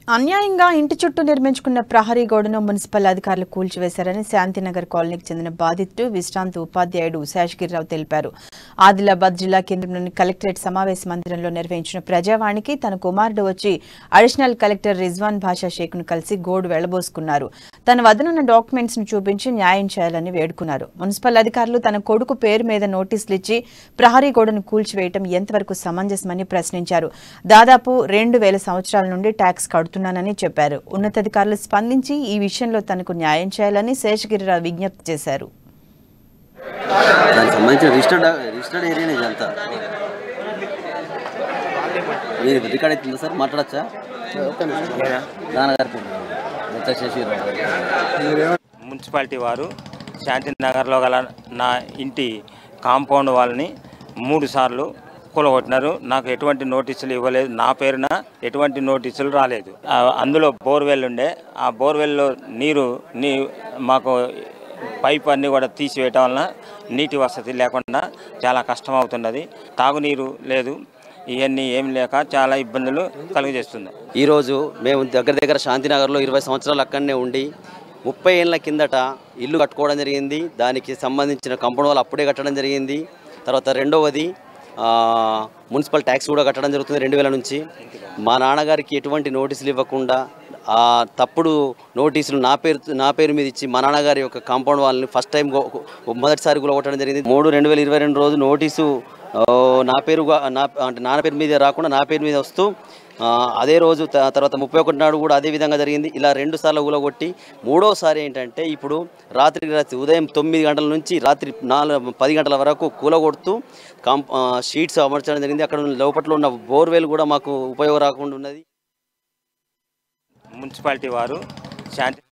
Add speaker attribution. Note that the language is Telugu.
Speaker 1: అన్యాయంగా ఇంటి చుట్టూ నిర్మించుకున్న ప్రహరీ గోడను మున్సిపల్ అధికారులు కూల్చివేశారని శాంతినగర్ కాలనీకి చెందిన బాధితుడు విశ్రాంత ఉపాధ్యాయుడు శేషగిరిరావు తెలిపారు. ఆదిలాబాద్ జిల్లా కేంద్రంలోని కలెక్టరేట్ సమావేశ మందిరంలో నిర్వహించిన ప్రజావాణికి తన కుమారుడు వచ్చి అడిషనల్ కలెక్టర్ రిజ్వాన్ భాషా షేక్ను కలిసి గోడు వెళ్లబోసుకున్నారు. తన వద్దనున్న డాక్యుమెంట్స్ ను చూపించి న్యాయం చేయాలని వేడుకున్నారు. మున్సిపల్ అధికారులు తన కొడుకు పేరు మీద నోటీసులు ఇచ్చి ప్రహరీ గోడను కూల్చివేయడం ఎంతవరకు సమంజసమని ప్రశ్నించారు. దాదాపు 2000 సంవత్సరాల నుండి ట్యాక్స్ కడుతున్నానని చెప్పారు. ఉన్నతాధికారులు స్పందించి ఈ విషయంలో తనకు న్యాయం చేయాలని శేషగిరిరావు విజ్ఞప్తి చేశారు.
Speaker 2: దానికి సంబంధించిన రిజిస్టర్డ్ ఏరియానే ఇదంతా. మీరు రికార్డ్ అవుతుందా సార్? మాట్లాడచ్చా?
Speaker 3: మున్సిపాలిటీ వారు శాంతినగర్లో గల నా ఇంటి కాంపౌండ్ వాళ్ళని 3 సార్లు కూలగొట్టినారు. నాకు ఎటువంటి నోటీసులు ఇవ్వలేదు. నా పేరున ఎటువంటి నోటీసులు రాలేదు. అందులో బోర్వెల్ ఉండే, ఆ బోర్వెల్లో నీరు మాకు పైప్ అన్నీ కూడా తీసివేయటం వలన నీటి వసతి లేకుండా చాలా కష్టం అవుతున్నది. తాగునీరు లేదు. ఇవన్నీ ఏం లేక చాలా ఇబ్బందులు కలుగజేస్తుంది.
Speaker 2: ఈరోజు మేము దగ్గర శాంతినగర్లో 20 సంవత్సరాలు అక్కడనే ఉండి 30 ఏళ్ళ కిందట ఇల్లు కట్టుకోవడం జరిగింది. దానికి సంబంధించిన కాంపౌండ్ వాళ్ళు అప్పుడే కట్టడం జరిగింది. తర్వాత రెండవది మున్సిపల్ ట్యాక్స్ కూడా కట్టడం జరుగుతుంది 2000 నుంచి. మా నాన్నగారికి ఎటువంటి నోటీసులు ఇవ్వకుండా తప్పుడు నోటీసులు నా పేరు మీద ఇచ్చి మా నాన్నగారి యొక్క కాంపౌండ్ వాళ్ళని ఫస్ట్ టైం మొదటిసారి కూడా కొట్టడం జరిగింది. 3/2022 రోజు నోటీసు నా నాన్న పేరు మీద రాకుండా నా పేరు మీద వస్తూ అదే రోజు తర్వాత 31 నాడు కూడా అదే విధంగా జరిగింది. ఇలా 2 సార్లు ఊలగొట్టి మూడోసారి ఏంటంటే ఇప్పుడు రాత్రి ఉదయం 9 గంటల నుంచి రాత్రి 10 గంటల వరకు కూలగొడుతూ షీట్స్ అమర్చడం జరిగింది. అక్కడ లోపట్లో ఉన్న బోర్వెల్ కూడా మాకు ఉపయోగం రాకుండా ఉన్నది.
Speaker 3: మున్సిపాలిటీ వారు శాంతి